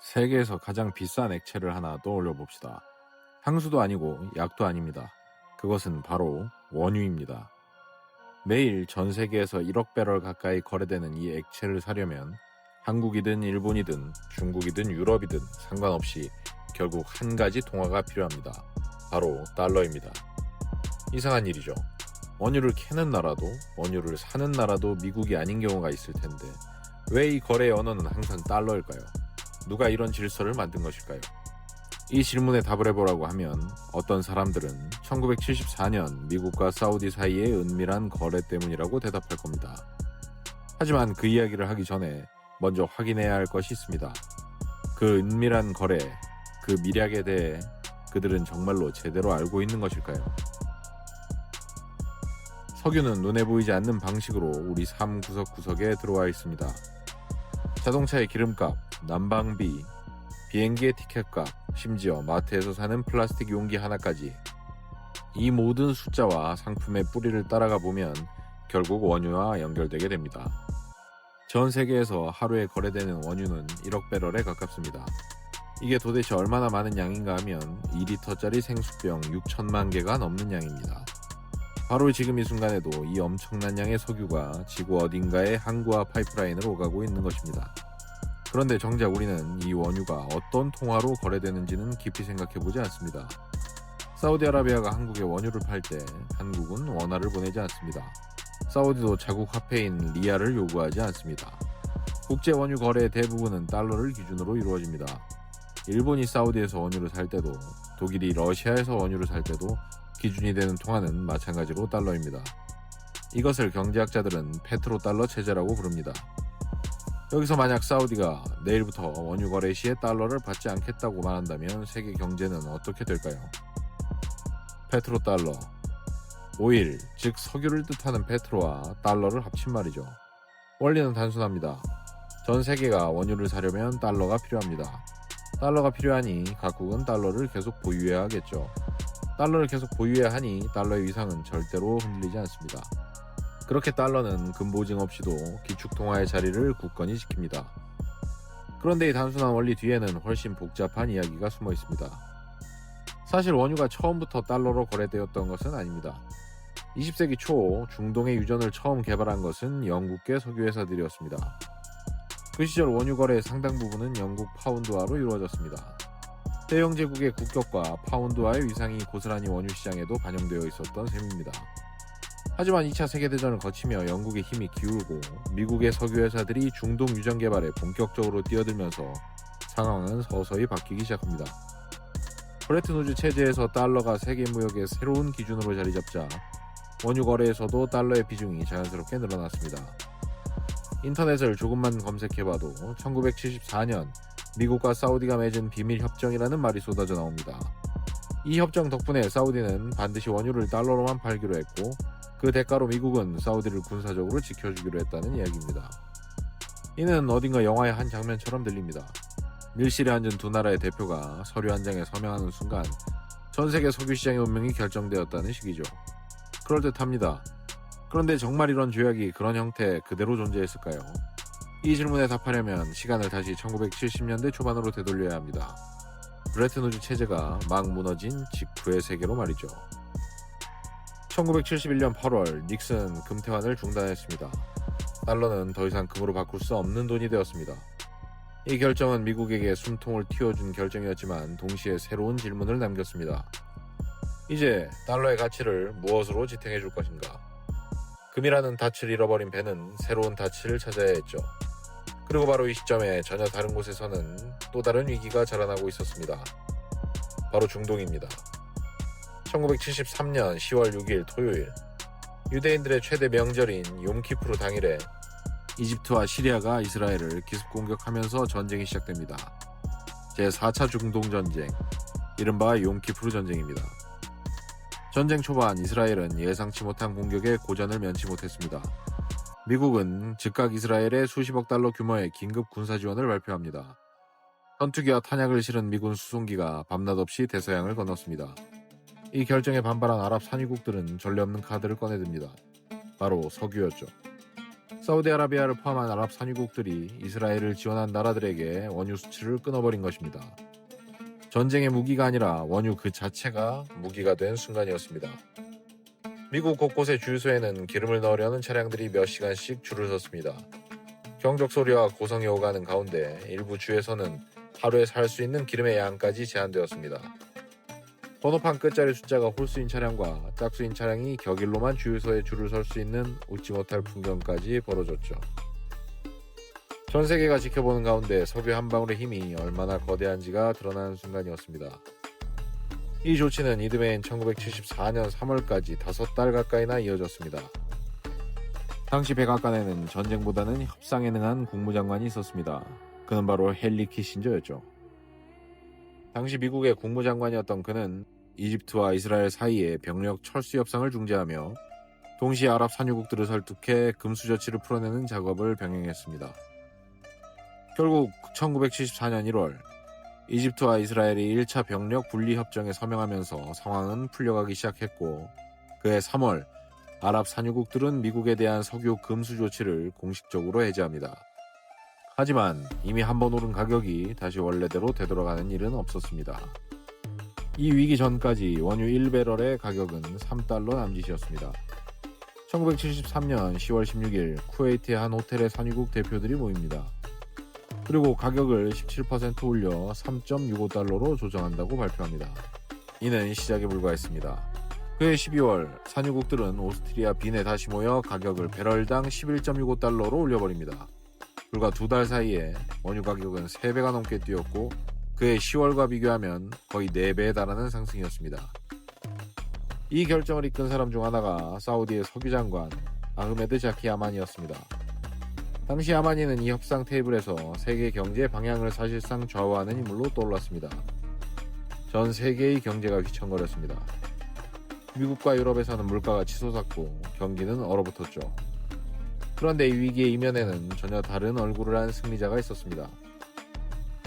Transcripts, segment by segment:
세계에서 가장 비싼 액체를 하나 떠올려 봅시다. 향수도 아니고 약도 아닙니다. 그것은 바로 원유입니다. 매일 전 세계에서 1억 배럴 가까이 거래되는 이 액체를 사려면 한국이든 일본이든 중국이든 유럽이든 상관없이 결국 한 가지 통화가 필요합니다. 바로 달러입니다. 이상한 일이죠. 원유를 캐는 나라도 원유를 사는 나라도 미국이 아닌 경우가 있을 텐데 왜 이 거래의 언어는 항상 달러일까요? 누가 이런 질서를 만든 것일까요? 이 질문에 답을 해보라고 하면 어떤 사람들은 1974년 미국과 사우디 사이의 은밀한 거래 때문이라고 대답할 겁니다. 하지만 그 이야기를 하기 전에 먼저 확인해야 할 것이 있습니다. 그 은밀한 거래, 그 미략에 대해 그들은 정말로 제대로 알고 있는 것일까요? 석유는 눈에 보이지 않는 방식으로 우리 삶 구석구석에 들어와 있습니다. 자동차의 기름값, 난방비, 비행기의 티켓값, 심지어 마트에서 사는 플라스틱 용기 하나까지 이 모든 숫자와 상품의 뿌리를 따라가 보면 결국 원유와 연결되게 됩니다. 전 세계에서 하루에 거래되는 원유는 1억 배럴에 가깝습니다. 이게 도대체 얼마나 많은 양인가 하면 2리터짜리 생수병 6천만 개가 넘는 양입니다. 바로 지금 이 순간에도 이 엄청난 양의 석유가 지구 어딘가에 항구와 파이프라인으로 오가고 있는 것입니다. 그런데 정작 우리는 이 원유가 어떤 통화로 거래되는지는 깊이 생각해보지 않습니다. 사우디아라비아가 한국에 원유를 팔 때 한국은 원화를 보내지 않습니다. 사우디도 자국 화폐인 리알을 요구하지 않습니다. 국제 원유 거래의 대부분은 달러를 기준으로 이루어집니다. 일본이 사우디에서 원유를 살 때도 독일이 러시아에서 원유를 살 때도 기준이 되는 통화는 마찬가지로 달러입니다. 이것을 경제학자들은 페트로달러 체제라고 부릅니다. 여기서 만약 사우디가 내일부터 원유 거래 시에 달러를 받지 않겠다고 말한다면 세계 경제는 어떻게 될까요? 페트로달러, 오일, 즉 석유를 뜻하는 페트로와 달러를 합친 말이죠. 원리는 단순합니다. 전 세계가 원유를 사려면 달러가 필요합니다. 달러가 필요하니 각국은 달러를 계속 보유해야 하겠죠. 달러를 계속 보유해야 하니 달러의 위상은 절대로 흔들리지 않습니다. 그렇게 달러는 금보증 없이도 기축통화의 자리를 굳건히 지킵니다. 그런데 이 단순한 원리 뒤에는 훨씬 복잡한 이야기가 숨어 있습니다. 사실 원유가 처음부터 달러로 거래되었던 것은 아닙니다. 20세기 초 중동의 유전을 처음 개발한 것은 영국계 석유회사들이었습니다. 그 시절 원유 거래의 상당 부분은 영국 파운드화로 이루어졌습니다. 대영제국의 국격과 파운드화의 위상이 고스란히 원유 시장에도 반영되어 있었던 셈입니다. 하지만 2차 세계대전을 거치며 영국의 힘이 기울고 미국의 석유회사들이 중동 유전 개발에 본격적으로 뛰어들면서 상황은 서서히 바뀌기 시작합니다. 브레튼우즈 체제에서 달러가 세계 무역의 새로운 기준으로 자리 잡자 원유 거래에서도 달러의 비중이 자연스럽게 늘어났습니다. 인터넷을 조금만 검색해봐도 1974년 미국과 사우디가 맺은 비밀협정이라는 말이 쏟아져 나옵니다. 이 협정 덕분에 사우디는 반드시 원유를 달러로만 팔기로 했고 그 대가로 미국은 사우디를 군사적으로 지켜주기로 했다는 이야기입니다. 이는 어딘가 영화의 한 장면처럼 들립니다. 밀실에 앉은 두 나라의 대표가 서류 한 장에 서명하는 순간 전 세계 석유 시장의 운명이 결정되었다는 식이죠. 그럴듯합니다. 그런데 정말 이런 조약이 그런 형태 그대로 존재했을까요? 이 질문에 답하려면 시간을 다시 1970년대 초반으로 되돌려야 합니다. 브레튼우즈 체제가 막 무너진 직후의 세계로 말이죠. 1971년 8월 닉슨 금태환을 중단했습니다. 달러는 더 이상 금으로 바꿀 수 없는 돈이 되었습니다. 이 결정은 미국에게 숨통을 틔워준 결정이었지만 동시에 새로운 질문을 남겼습니다. 이제 달러의 가치를 무엇으로 지탱해 줄 것인가? 금이라는 닻을 잃어버린 배는 새로운 닻을 찾아야 했죠. 그리고 바로 이 시점에 전혀 다른 곳에서는 또 다른 위기가 자라나고 있었습니다. 바로 중동입니다. 1973년 10월 6일 토요일, 유대인들의 최대 명절인 욤키프르 당일에 이집트와 시리아가 이스라엘을 기습 공격하면서 전쟁이 시작됩니다. 제4차 중동전쟁, 이른바 욤키프르 전쟁입니다. 전쟁 초반 이스라엘은 예상치 못한 공격에 고전을 면치 못했습니다. 미국은 즉각 이스라엘에 수십억 달러 규모의 긴급 군사 지원을 발표합니다. 전투기와 탄약을 실은 미군 수송기가 밤낮 없이 대서양을 건넜습니다. 이 결정에 반발한 아랍 산유국들은 전례 없는 카드를 꺼내듭니다. 바로 석유였죠. 사우디아라비아를 포함한 아랍 산유국들이 이스라엘을 지원한 나라들에게 원유 수출을 끊어버린 것입니다. 전쟁의 무기가 아니라 원유 그 자체가 무기가 된 순간이었습니다. 미국 곳곳의 주유소에는 기름을 넣으려는 차량들이 몇 시간씩 줄을 섰습니다. 경적 소리와 고성이 오가는 가운데 일부 주에서는 하루에 살 수 있는 기름의 양까지 제한되었습니다. 번호판 끝자리 숫자가 홀수인 차량과 짝수인 차량이 격일로만 주유소에 줄을 설 수 있는 웃지 못할 풍경까지 벌어졌죠. 전 세계가 지켜보는 가운데 석유 한 방울의 힘이 얼마나 거대한지가 드러나는 순간이었습니다. 이 조치는 이듬해인 1974년 3월까지 5달 가까이나 이어졌습니다. 당시 백악관에는 전쟁보다는 협상에 능한 국무장관이 있었습니다. 그는 바로 헨리 키신저였죠. 당시 미국의 국무장관이었던 그는 이집트와 이스라엘 사이의 병력 철수 협상을 중재하며 동시에 아랍 산유국들을 설득해 금수 저치를 풀어내는 작업을 병행했습니다. 결국 1974년 1월 이집트와 이스라엘이 1차 병력 분리 협정에 서명하면서 상황은 풀려가기 시작했고, 그해 3월 아랍 산유국들은 미국에 대한 석유 금수 조치를 공식적으로 해제합니다. 하지만 이미 한번 오른 가격이 다시 원래대로 되돌아가는 일은 없었습니다. 이 위기 전까지 원유 1배럴의 가격은 3달러 남짓이었습니다. 1973년 10월 16일 쿠웨이트의 한 호텔의 산유국 대표들이 모입니다. 그리고 가격을 17% 올려 3.65달러로 조정한다고 발표합니다. 이는 시작에 불과했습니다. 그해 12월 산유국들은 오스트리아 빈에 다시 모여 가격을 배럴당 11.65달러로 올려버립니다. 불과 2달 사이에 원유 가격은 3배가 넘게 뛰었고, 그해 10월과 비교하면 거의 4배에 달하는 상승이었습니다. 이 결정을 이끈 사람 중 하나가 사우디의 석유장관 아흐메드 자키 아마니였습니다. 당시 아마니는 이 협상 테이블에서 세계 경제 방향을 사실상 좌우하는 인물로 떠올랐습니다. 전 세계의 경제가 휘청거렸습니다. 미국과 유럽에서는 물가가 치솟았고 경기는 얼어붙었죠. 그런데 이 위기의 이면에는 전혀 다른 얼굴을 한 승리자가 있었습니다.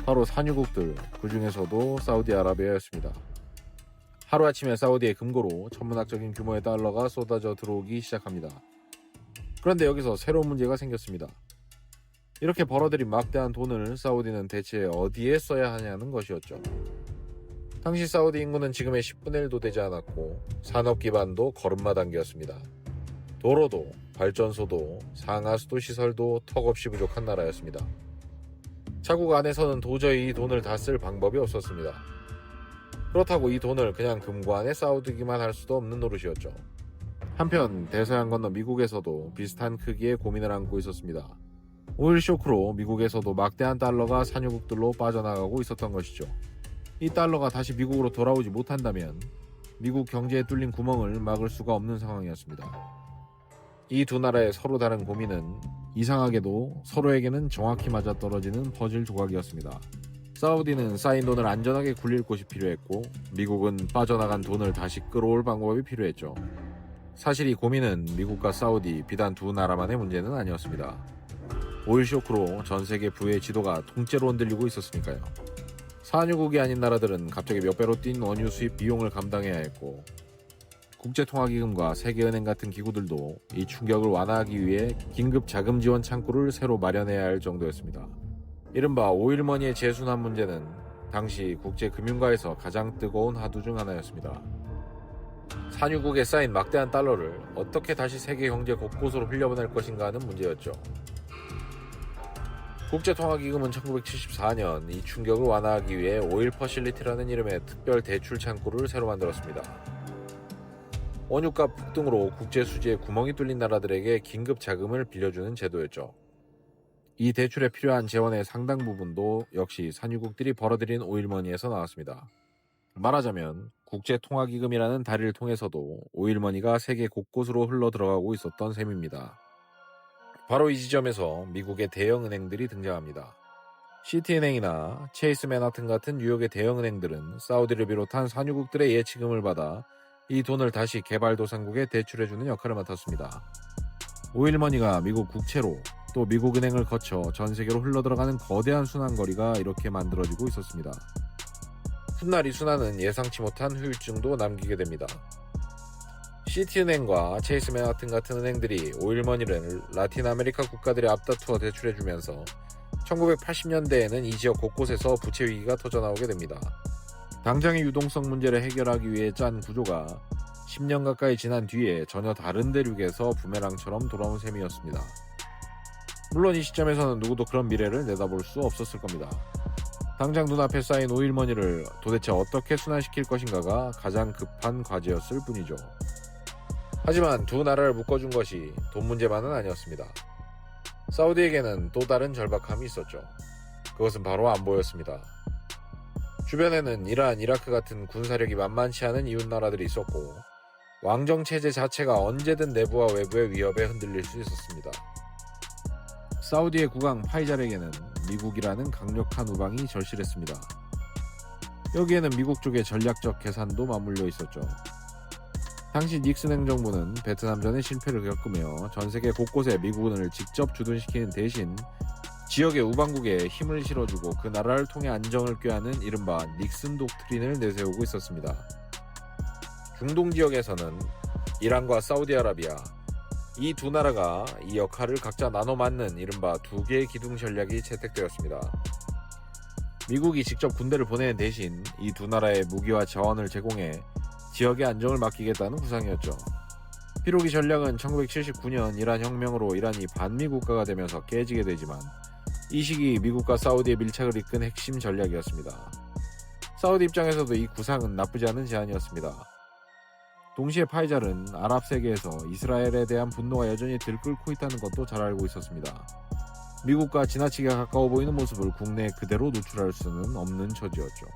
바로 산유국들, 그 중에서도 사우디아라비아였습니다. 하루아침에 사우디의 금고로 천문학적인 규모의 달러가 쏟아져 들어오기 시작합니다. 그런데 여기서 새로운 문제가 생겼습니다. 이렇게 벌어들인 막대한 돈을 사우디는 대체 어디에 써야 하냐는 것이었죠. 당시 사우디 인구는 지금의 10분의 1도 되지 않았고 산업 기반도 걸음마 단계였습니다. 도로도 발전소도 상하수도 시설도 턱없이 부족한 나라였습니다. 자국 안에서는 도저히 이 돈을 다 쓸 방법이 없었습니다. 그렇다고 이 돈을 그냥 금고안에 쌓아두기만 할 수도 없는 노릇이었죠. 한편 대서양 건너 미국에서도 비슷한 크기의 고민을 안고 있었습니다. 오일 쇼크로 미국에서도 막대한 달러가 산유국들로 빠져나가고 있었던 것이죠. 이 달러가 다시 미국으로 돌아오지 못한다면 미국 경제에 뚫린 구멍을 막을 수가 없는 상황이었습니다. 이 두 나라의 서로 다른 고민은 이상하게도 서로에게는 정확히 맞아떨어지는 퍼즐 조각이었습니다. 사우디는 쌓인 돈을 안전하게 굴릴 곳이 필요했고 미국은 빠져나간 돈을 다시 끌어올 방법이 필요했죠. 사실 이 고민은 미국과 사우디 비단 두 나라만의 문제는 아니었습니다. 오일 쇼크로 전 세계 부의 지도가 통째로 흔들리고 있었으니까요. 산유국이 아닌 나라들은 갑자기 몇 배로 뛴 원유 수입 비용을 감당해야 했고 국제통화기금과 세계은행 같은 기구들도 이 충격을 완화하기 위해 긴급 자금 지원 창구를 새로 마련해야 할 정도였습니다. 이른바 오일머니의 재순환 문제는 당시 국제금융가에서 가장 뜨거운 화두 중 하나였습니다. 산유국에 쌓인 막대한 달러를 어떻게 다시 세계 경제 곳곳으로 흘려보낼 것인가 하는 문제였죠. 국제통화기금은 1974년 이 충격을 완화하기 위해 오일 퍼실리티라는 이름의 특별 대출 창구를 새로 만들었습니다. 원유값 폭등으로 국제수지에 구멍이 뚫린 나라들에게 긴급 자금을 빌려주는 제도였죠. 이 대출에 필요한 재원의 상당 부분도 역시 산유국들이 벌어들인 오일머니에서 나왔습니다. 말하자면 국제통화기금이라는 다리를 통해서도 오일머니가 세계 곳곳으로 흘러들어가고 있었던 셈입니다. 바로 이 지점에서 미국의 대형은행들이 등장합니다. 시티은행이나 체이스 맨하튼 같은 뉴욕의 대형은행들은 사우디를 비롯한 산유국들의 예치금을 받아 이 돈을 다시 개발도상국에 대출해주는 역할을 맡았습니다. 오일머니가 미국 국채로 또 미국은행을 거쳐 전 세계로 흘러들어가는 거대한 순환거리가 이렇게 만들어지고 있었습니다. 훗날 이 순환은 예상치 못한 후유증도 남기게 됩니다. 시티은행과 체이스 맨하튼 같은 은행들이 오일머니를 라틴 아메리카 국가들의 앞다투어 대출해주면서 1980년대에는 이 지역 곳곳에서 부채 위기가 터져나오게 됩니다. 당장의 유동성 문제를 해결하기 위해 짠 구조가 10년 가까이 지난 뒤에 전혀 다른 대륙에서 부메랑처럼 돌아온 셈이었습니다. 물론 이 시점에서는 누구도 그런 미래를 내다볼 수 없었을 겁니다. 당장 눈앞에 쌓인 오일머니를 도대체 어떻게 순환시킬 것인가가 가장 급한 과제였을 뿐이죠. 하지만 두 나라를 묶어준 것이 돈 문제만은 아니었습니다. 사우디에게는 또 다른 절박함이 있었죠. 그것은 바로 안보였습니다. 주변에는 이란, 이라크 같은 군사력이 만만치 않은 이웃 나라들이 있었고 왕정 체제 자체가 언제든 내부와 외부의 위협에 흔들릴 수 있었습니다. 사우디의 국왕 파이잘에게는 미국이라는 강력한 우방이 절실했습니다. 여기에는 미국 쪽의 전략적 계산도 맞물려 있었죠. 당시 닉슨 행정부는 베트남전의 실패를 겪으며 전 세계 곳곳에 미군을 직접 주둔시키는 대신 지역의 우방국에 힘을 실어주고 그 나라를 통해 안정을 꾀하는 이른바 닉슨 독트린을 내세우고 있었습니다. 중동 지역에서는 이란과 사우디아라비아, 이 두 나라가 이 역할을 각자 나눠 맡는 이른바 두 개의 기둥 전략이 채택되었습니다. 미국이 직접 군대를 보내는 대신 이 두 나라의 무기와 자원을 제공해 지역의 안정을 맡기겠다는 구상이었죠. 비록 이 전략은 1979년 이란 혁명으로 이란이 반미 국가가 되면서 깨지게 되지만 이 시기 미국과 사우디의 밀착을 이끈 핵심 전략이었습니다. 사우디 입장에서도 이 구상은 나쁘지 않은 제안이었습니다. 동시에 파이잘은 아랍 세계에서 이스라엘에 대한 분노가 여전히 들끓고 있다는 것도 잘 알고 있었습니다. 미국과 지나치게 가까워 보이는 모습을 국내에 그대로 노출할 수는 없는 처지였죠.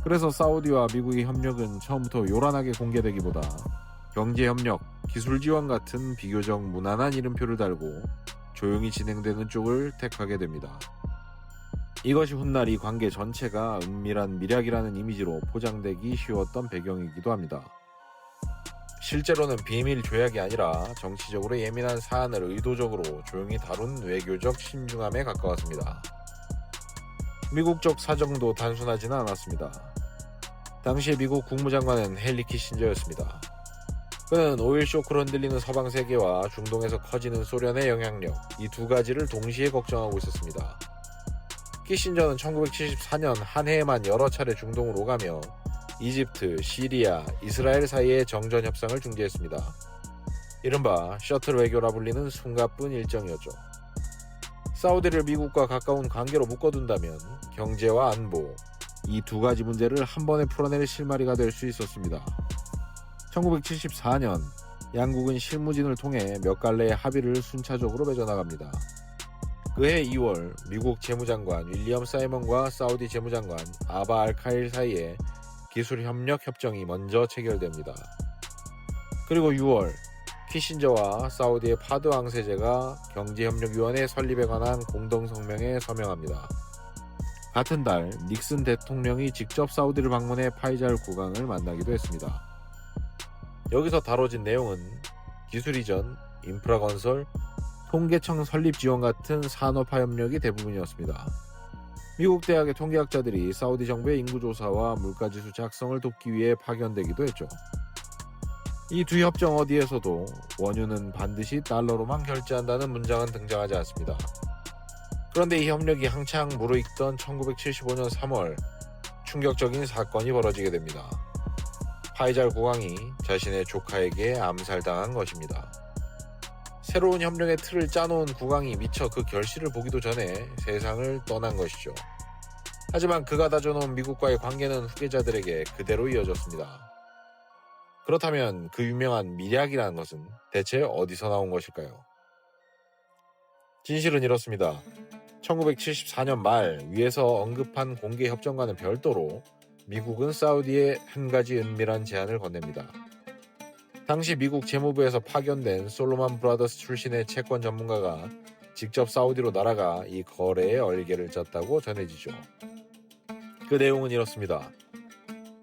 그래서 사우디와 미국의 협력은 처음부터 요란하게 공개되기보다 경제협력, 기술 지원 같은 비교적 무난한 이름표를 달고 조용히 진행되는 쪽을 택하게 됩니다. 이것이 훗날 이 관계 전체가 은밀한 밀약이라는 이미지로 포장되기 쉬웠던 배경이기도 합니다. 실제로는 비밀 조약이 아니라 정치적으로 예민한 사안을 의도적으로 조용히 다룬 외교적 신중함에 가까웠습니다. 미국 쪽 사정도 단순하지는 않았습니다. 당시에 미국 국무장관은 헨리 키신저였습니다. 그는 오일 쇼크로 흔들리는 서방 세계와 중동에서 커지는 소련의 영향력, 이 두 가지를 동시에 걱정하고 있었습니다. 키신저는 1974년 한 해에만 여러 차례 중동을 오가며 이집트, 시리아, 이스라엘 사이의 정전 협상을 중재했습니다. 이른바 셔틀 외교라 불리는 숨가쁜 일정이었죠. 사우디를 미국과 가까운 관계로 묶어둔다면 경제와 안보, 이 두 가지 문제를 한 번에 풀어낼 실마리가 될 수 있었습니다. 1974년 양국은 실무진을 통해 몇 갈래의 합의를 순차적으로 맺어나갑니다. 그해 2월 미국 재무장관 윌리엄 사이먼과 사우디 재무장관 아바 알카일 사이에 기술협력 협정이 먼저 체결됩니다. 그리고 6월 키신저와 사우디의 파드 왕세제가 경제협력위원회 설립에 관한 공동성명에 서명합니다. 같은 달 닉슨 대통령이 직접 사우디를 방문해 파이잘 국왕을 만나기도 했습니다. 여기서 다뤄진 내용은 기술 이전, 인프라 건설, 통계청 설립 지원 같은 산업화 협력이 대부분이었습니다. 미국 대학의 통계학자들이 사우디 정부의 인구조사와 물가지수 작성을 돕기 위해 파견되기도 했죠. 이 두 협정 어디에서도 원유는 반드시 달러로만 결제한다는 문장은 등장하지 않습니다. 그런데 이 협력이 한창 무르익던 1975년 3월 충격적인 사건이 벌어지게 됩니다. 파이잘 국왕이 자신의 조카에게 암살당한 것입니다. 새로운 협력의 틀을 짜놓은 국왕이 미처 그 결실을 보기도 전에 세상을 떠난 것이죠. 하지만 그가 다져놓은 미국과의 관계는 후계자들에게 그대로 이어졌습니다. 그렇다면 그 유명한 밀약이라는 것은 대체 어디서 나온 것일까요? 진실은 이렇습니다. 1974년 말 위에서 언급한 공개협정과는 별도로 미국은 사우디에 한 가지 은밀한 제안을 건넵니다. 당시 미국 재무부에서 파견된 솔로몬 브라더스 출신의 채권 전문가가 직접 사우디로 날아가 이 거래에 얼개를 짰다고 전해지죠. 그 내용은 이렇습니다.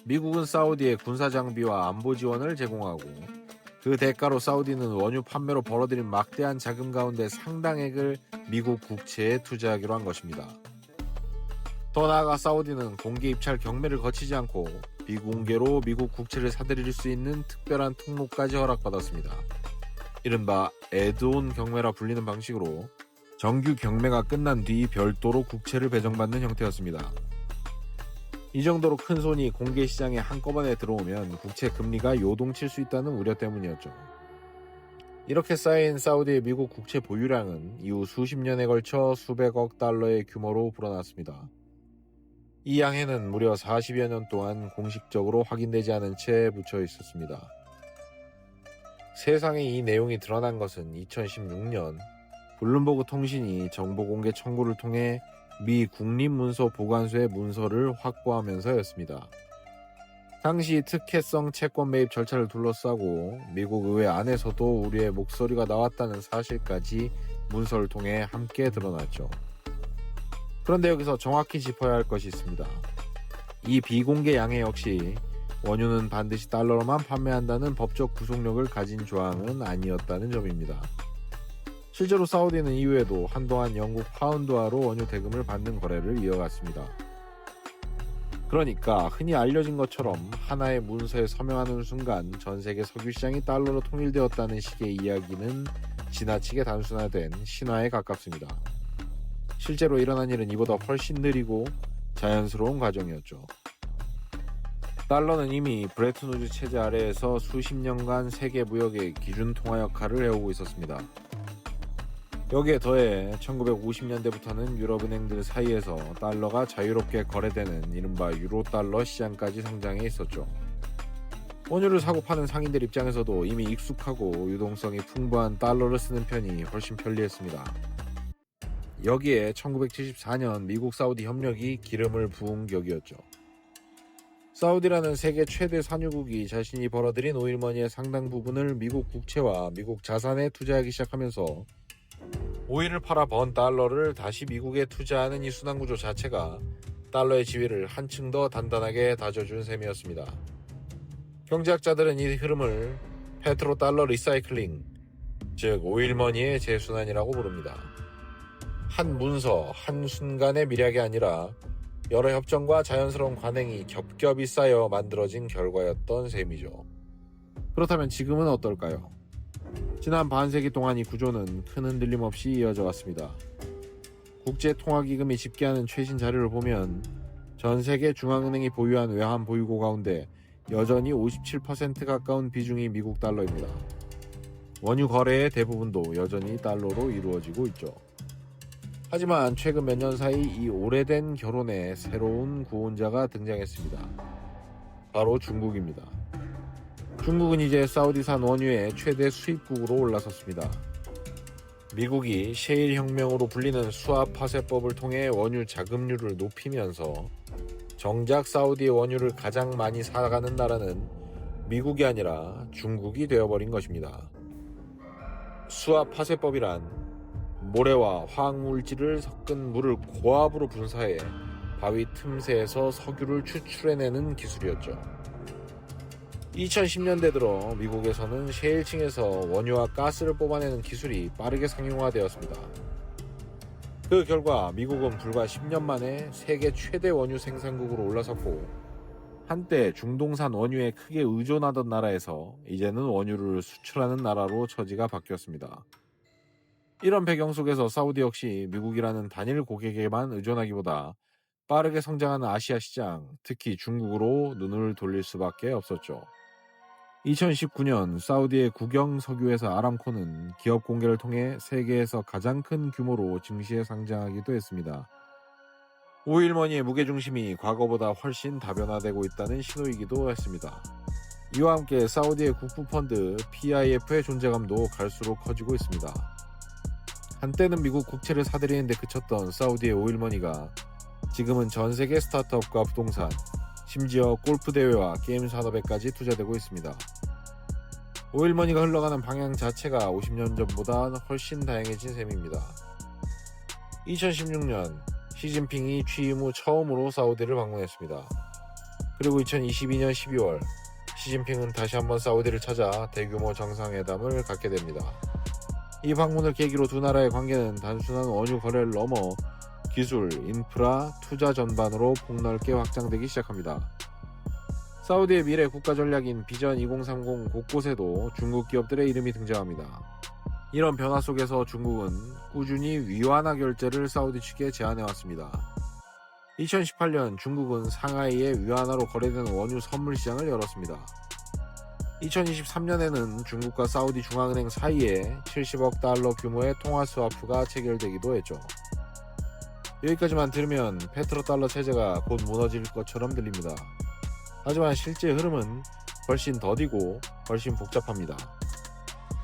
미국은 사우디에 군사 장비와 안보 지원을 제공하고 그 대가로 사우디는 원유 판매로 벌어들인 막대한 자금 가운데 상당액을 미국 국채에 투자하기로 한 것입니다. 더 나아가 사우디는 공개 입찰 경매를 거치지 않고 비공개로 미국 국채를 사들일 수 있는 특별한 통로까지 허락받았습니다. 이른바 애드온 경매라 불리는 방식으로 정규 경매가 끝난 뒤 별도로 국채를 배정받는 형태였습니다. 이 정도로 큰 손이 공개 시장에 한꺼번에 들어오면 국채 금리가 요동칠 수 있다는 우려 때문이었죠. 이렇게 쌓인 사우디의 미국 국채 보유량은 이후 수십 년에 걸쳐 수백억 달러의 규모로 불어났습니다. 이 양해는 무려 40여 년 동안 공식적으로 확인되지 않은 채 묻혀 있었습니다. 세상에 이 내용이 드러난 것은 2016년 블룸버그 통신이 정보 공개 청구를 통해 미 국립문서보관소의 문서를 확보하면서였습니다. 당시 특혜성 채권 매입 절차를 둘러싸고 미국 의회 안에서도 우리의 목소리가 나왔다는 사실까지 문서를 통해 함께 드러났죠. 그런데 여기서 정확히 짚어야 할 것이 있습니다. 이 비공개 양해 역시 원유는 반드시 달러로만 판매한다는 법적 구속력을 가진 조항은 아니었다는 점입니다. 실제로 사우디는 이후에도 한동안 영국 파운드화로 원유 대금을 받는 거래를 이어갔습니다. 그러니까 흔히 알려진 것처럼 하나의 문서에 서명하는 순간 전 세계 석유 시장이 달러로 통일되었다는 식의 이야기는 지나치게 단순화된 신화에 가깝습니다. 실제로 일어난 일은 이보다 훨씬 느리고 자연스러운 과정이었죠. 달러는 이미 브레튼 우즈 체제 아래에서 수십 년간 세계 무역의 기준 통화 역할을 해오고 있었습니다. 여기에 더해 1950년대부터는 유럽은행들 사이에서 달러가 자유롭게 거래되는 이른바 유로달러 시장까지 성장해 있었죠. 원유를 사고 파는 상인들 입장에서도 이미 익숙하고 유동성이 풍부한 달러를 쓰는 편이 훨씬 편리했습니다. 여기에 1974년 미국 사우디 협력이 기름을 부은 격이었죠. 사우디라는 세계 최대 산유국이 자신이 벌어들인 오일머니의 상당 부분을 미국 국채와 미국 자산에 투자하기 시작하면서 오일을 팔아 번 달러를 다시 미국에 투자하는 이 순환구조 자체가 달러의 지위를 한층 더 단단하게 다져준 셈이었습니다. 경제학자들은 이 흐름을 페트로달러 리사이클링, 즉 오일머니의 재순환이라고 부릅니다. 한 문서, 한 순간의 미략이 아니라 여러 협정과 자연스러운 관행이 겹겹이 쌓여 만들어진 결과였던 셈이죠. 그렇다면 지금은 어떨까요? 지난 반세기 동안 이 구조는 큰 흔들림 없이 이어져 왔습니다. 국제통화기금이 집계하는 최신 자료를 보면 전 세계 중앙은행이 보유한 외환 보유고 가운데 여전히 57% 가까운 비중이 미국 달러입니다. 원유 거래의 대부분도 여전히 달러로 이루어지고 있죠. 하지만 최근 몇 년 사이 이 오래된 결혼에 새로운 구원자가 등장했습니다. 바로 중국입니다. 중국은 이제 사우디산 원유의 최대 수입국으로 올라섰습니다. 미국이 셰일 혁명으로 불리는 수압 파쇄법을 통해 원유 자금률을 높이면서 정작 사우디의 원유를 가장 많이 사가는 나라는 미국이 아니라 중국이 되어버린 것입니다. 수압 파쇄법이란 모래와 화학물질을 섞은 물을 고압으로 분사해 바위 틈새에서 석유를 추출해내는 기술이었죠. 2010년대 들어 미국에서는 셰일층에서 원유와 가스를 뽑아내는 기술이 빠르게 상용화되었습니다. 그 결과 미국은 불과 10년 만에 세계 최대 원유 생산국으로 올라섰고 한때 중동산 원유에 크게 의존하던 나라에서 이제는 원유를 수출하는 나라로 처지가 바뀌었습니다. 이런 배경 속에서 사우디 역시 미국이라는 단일 고객에만 의존하기보다 빠르게 성장하는 아시아 시장, 특히 중국으로 눈을 돌릴 수밖에 없었죠. 2019년 사우디의 국영 석유회사 아람코는 기업 공개를 통해 세계에서 가장 큰 규모로 증시에 상장하기도 했습니다. 오일머니의 무게중심이 과거보다 훨씬 다변화되고 있다는 신호이기도 했습니다. 이와 함께 사우디의 국부펀드 PIF의 존재감도 갈수록 커지고 있습니다. 한때는 미국 국채를 사들이는 데 그쳤던 사우디의 오일머니가 지금은 전 세계 스타트업과 부동산, 심지어 골프 대회와 게임 산업에까지 투자되고 있습니다. 오일머니가 흘러가는 방향 자체가 50년 전보다 훨씬 다양해진 셈입니다. 2016년 시진핑이 취임 후 처음으로 사우디를 방문했습니다. 그리고 2022년 12월 시진핑은 다시 한번 사우디를 찾아 대규모 정상회담을 갖게 됩니다. 이 방문을 계기로 두 나라의 관계는 단순한 원유 거래를 넘어 기술, 인프라, 투자 전반으로 폭넓게 확장되기 시작합니다. 사우디의 미래 국가 전략인 비전 2030 곳곳에도 중국 기업들의 이름이 등장합니다. 이런 변화 속에서 중국은 꾸준히 위안화 결제를 사우디 측에 제안해왔습니다. 2018년 중국은 상하이에 위안화로 거래되는 원유 선물 시장을 열었습니다. 2023년에는 중국과 사우디 중앙은행 사이에 70억 달러 규모의 통화 스와프가 체결되기도 했죠. 여기까지만 들으면 페트로달러 체제가 곧 무너질 것처럼 들립니다. 하지만 실제 흐름은 훨씬 더디고 훨씬 복잡합니다.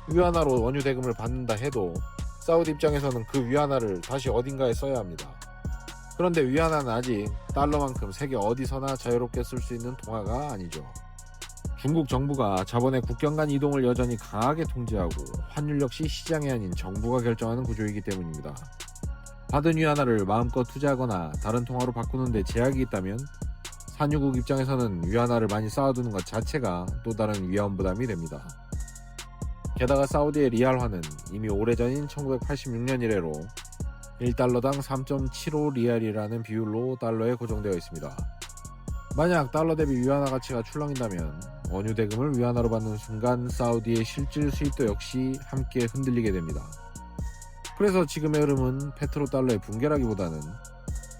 위안화로 원유 대금을 받는다 해도 사우디 입장에서는 그 위안화를 다시 어딘가에 써야 합니다. 그런데 위안화는 아직 달러만큼 세계 어디서나 자유롭게 쓸 수 있는 통화가 아니죠. 중국 정부가 자본의 국경 간 이동을 여전히 강하게 통제하고 환율 역시 시장이 아닌 정부가 결정하는 구조이기 때문입니다. 받은 위안화를 마음껏 투자하거나 다른 통화로 바꾸는 데 제약이 있다면 산유국 입장에서는 위안화를 많이 쌓아두는 것 자체가 또 다른 위험 부담이 됩니다. 게다가 사우디의 리알화는 이미 오래전인 1986년 이래로 1달러당 3.75 리알이라는 비율로 달러에 고정되어 있습니다. 만약 달러 대비 위안화 가치가 출렁인다면 원유 대금을 위안화로 받는 순간 사우디의 실질 수입도 역시 함께 흔들리게 됩니다. 그래서 지금의 흐름은 페트로달러의 붕괴라기보다는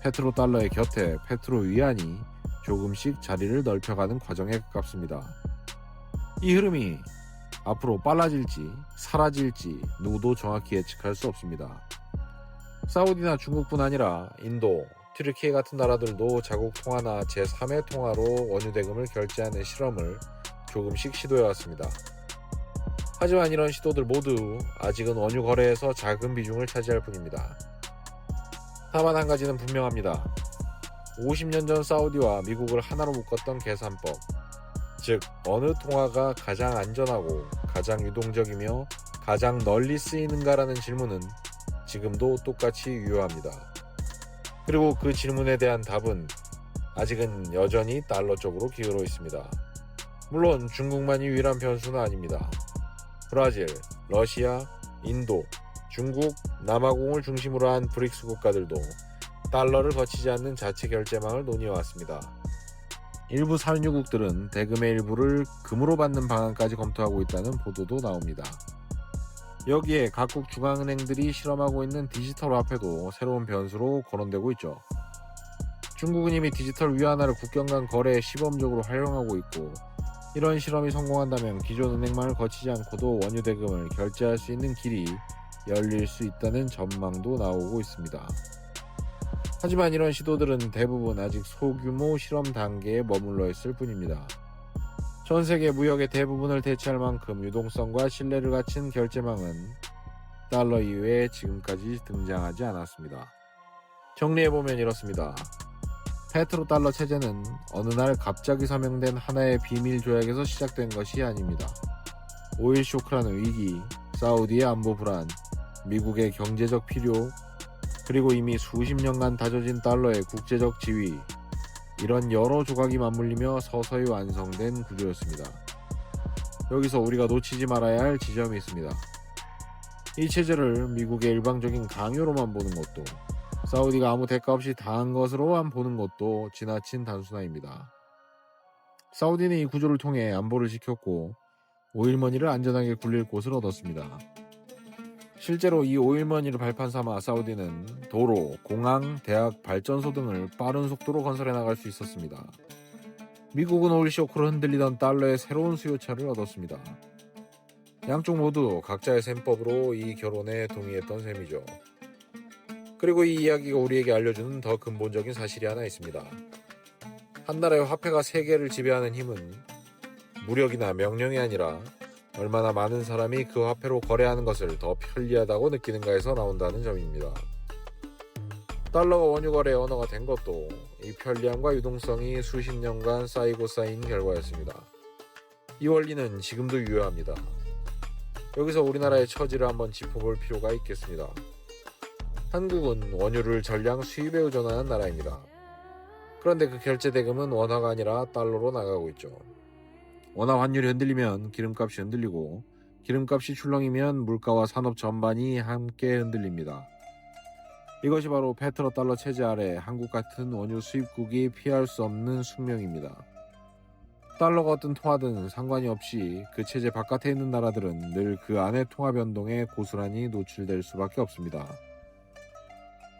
페트로달러의 곁에 페트로위안이 조금씩 자리를 넓혀가는 과정에 가깝습니다. 이 흐름이 앞으로 빨라질지 사라질지 누구도 정확히 예측할 수 없습니다. 사우디나 중국뿐 아니라 인도, 튀르키예 같은 나라들도 자국 통화나 제3의 통화로 원유 대금을 결제하는 실험을 조금씩 시도해왔습니다. 하지만 이런 시도들 모두 아직은 원유 거래에서 작은 비중을 차지할 뿐입니다. 다만 한 가지는 분명합니다. 50년 전 사우디와 미국을 하나로 묶었던 계산법, 즉 어느 통화가 가장 안전하고 가장 유동적이며 가장 널리 쓰이는가라는 질문은 지금도 똑같이 유효합니다. 그리고 그 질문에 대한 답은 아직은 여전히 달러 쪽으로 기울어 있습니다. 물론 중국만이 유일한 변수는 아닙니다. 브라질, 러시아, 인도, 중국, 남아공을 중심으로 한 브릭스 국가들도 달러를 거치지 않는 자체 결제망을 논의해왔습니다. 일부 산유국들은 대금의 일부를 금으로 받는 방안까지 검토하고 있다는 보도도 나옵니다. 여기에 각국 중앙은행들이 실험하고 있는 디지털 화폐도 새로운 변수로 거론되고 있죠. 중국은 이미 디지털 위안화를 국경 간 거래에 시범적으로 활용하고 있고, 이런 실험이 성공한다면 기존 은행망을 거치지 않고도 원유 대금을 결제할 수 있는 길이 열릴 수 있다는 전망도 나오고 있습니다. 하지만 이런 시도들은 대부분 아직 소규모 실험 단계에 머물러 있을 뿐입니다. 전 세계 무역의 대부분을 대체할 만큼 유동성과 신뢰를 갖춘 결제망은 달러 이외에 지금까지 등장하지 않았습니다. 정리해보면 이렇습니다. 페트로달러 체제는 어느 날 갑자기 서명된 하나의 비밀 조약에서 시작된 것이 아닙니다. 오일 쇼크라는 위기, 사우디의 안보 불안, 미국의 경제적 필요, 그리고 이미 수십 년간 다져진 달러의 국제적 지위, 이런 여러 조각이 맞물리며 서서히 완성된 구조였습니다. 여기서 우리가 놓치지 말아야 할 지점이 있습니다. 이 체제를 미국의 일방적인 강요로만 보는 것도, 사우디가 아무 대가 없이 당한 것으로만 보는 것도 지나친 단순화입니다. 사우디는 이 구조를 통해 안보를 지켰고 오일머니를 안전하게 굴릴 곳을 얻었습니다. 실제로 이 오일머니를 발판 삼아 사우디는 도로, 공항, 대학, 발전소 등을 빠른 속도로 건설해 나갈 수 있었습니다. 미국은 오일 쇼크로 흔들리던 달러의 새로운 수요처를 얻었습니다. 양쪽 모두 각자의 셈법으로 이 결론에 동의했던 셈이죠. 그리고 이 이야기가 우리에게 알려주는 더 근본적인 사실이 하나 있습니다. 한 나라의 화폐가 세계를 지배하는 힘은 무력이나 명령이 아니라 얼마나 많은 사람이 그 화폐로 거래하는 것을 더 편리하다고 느끼는가에서 나온다는 점입니다. 달러가 원유 거래의 언어가 된 것도 이 편리함과 유동성이 수십 년간 쌓이고 쌓인 결과였습니다. 이 원리는 지금도 유효합니다. 여기서 우리나라의 처지를 한번 짚어볼 필요가 있겠습니다. 한국은 원유를 전량 수입에 의존하는 나라입니다. 그런데 그 결제 대금은 원화가 아니라 달러로 나가고 있죠. 원화 환율이 흔들리면 기름값이 흔들리고, 기름값이 출렁이면 물가와 산업 전반이 함께 흔들립니다. 이것이 바로 페트로달러 체제 아래 한국 같은 원유 수입국이 피할 수 없는 숙명입니다. 달러가 어떤 통하든 상관이 없이 그 체제 바깥에 있는 나라들은 늘 그 안의 통화 변동에 고스란히 노출될 수밖에 없습니다.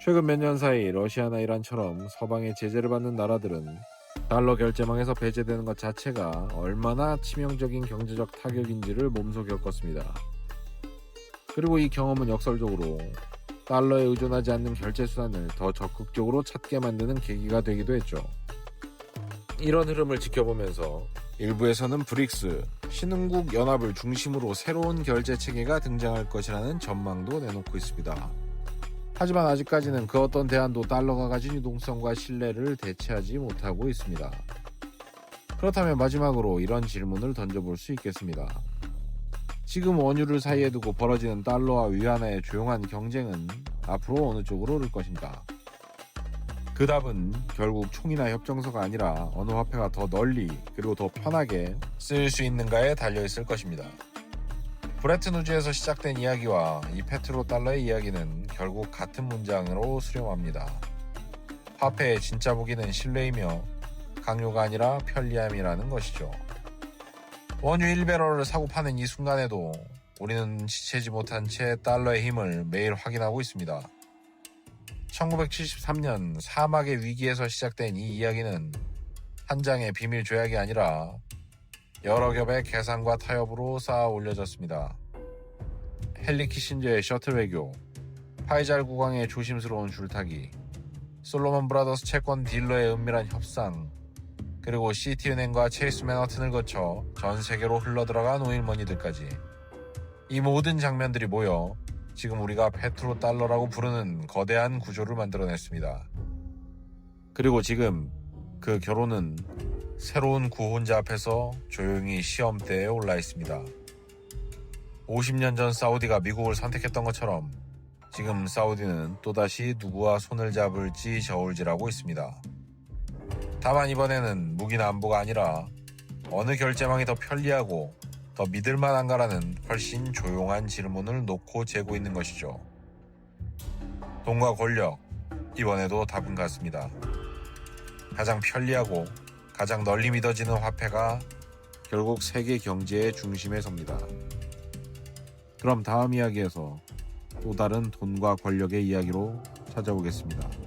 최근 몇 년 사이 러시아나 이란처럼 서방의 제재를 받는 나라들은 달러 결제망에서 배제되는 것 자체가 얼마나 치명적인 경제적 타격인지를 몸소 겪었습니다. 그리고 이 경험은 역설적으로 달러에 의존하지 않는 결제 수단을 더 적극적으로 찾게 만드는 계기가 되기도 했죠. 이런 흐름을 지켜보면서 일부에서는 브릭스, 신흥국 연합을 중심으로 새로운 결제 체계가 등장할 것이라는 전망도 내놓고 있습니다. 하지만 아직까지는 그 어떤 대안도 달러가 가진 유동성과 신뢰를 대체하지 못하고 있습니다. 그렇다면 마지막으로 이런 질문을 던져볼 수 있겠습니다. 지금 원유를 사이에 두고 벌어지는 달러와 위안화의 조용한 경쟁은 앞으로 어느 쪽으로 흐를 것인가? 그 답은 결국 총이나 협정서가 아니라 어느 화폐가 더 널리 그리고 더 편하게 쓰일 수 있는가에 달려있을 것입니다. 브레튼우즈에서 시작된 이야기와 이 페트로달러의 이야기는 결국 같은 문장으로 수렴합니다. 화폐의 진짜 무기는 신뢰이며 강요가 아니라 편리함이라는 것이죠. 원유 1배럴을 사고 파는 이 순간에도 우리는 지체지 못한 채 달러의 힘을 매일 확인하고 있습니다. 1973년 사막의 위기에서 시작된 이 이야기는 한 장의 비밀 조약이 아니라 여러 겹의 계산과 타협으로 쌓아 올려졌습니다. 헨리 키신저의 셔틀 외교, 파이잘 국왕의 조심스러운 줄타기, 솔로몬 브라더스 채권 딜러의 은밀한 협상, 그리고 시티은행과 체이스 맨하튼을 거쳐 전 세계로 흘러들어간 오일머니들까지 이 모든 장면들이 모여 지금 우리가 페트로달러라고 부르는 거대한 구조를 만들어냈습니다. 그리고 지금 그 결혼은 새로운 구혼자 앞에서 조용히 시험대에 올라 있습니다. 50년 전 사우디가 미국을 선택했던 것처럼 지금 사우디는 또다시 누구와 손을 잡을지 저울질하고 있습니다. 다만 이번에는 무기나 안보가 아니라 어느 결제망이 더 편리하고 더 믿을만한가라는 훨씬 조용한 질문을 놓고 재고 있는 것이죠. 돈과 권력, 이번에도 답은 같습니다. 가장 편리하고 가장 널리 믿어지는 화폐가 결국 세계 경제의 중심에 섭니다. 그럼 다음 이야기에서 또 다른 돈과 권력의 이야기로 찾아오겠습니다.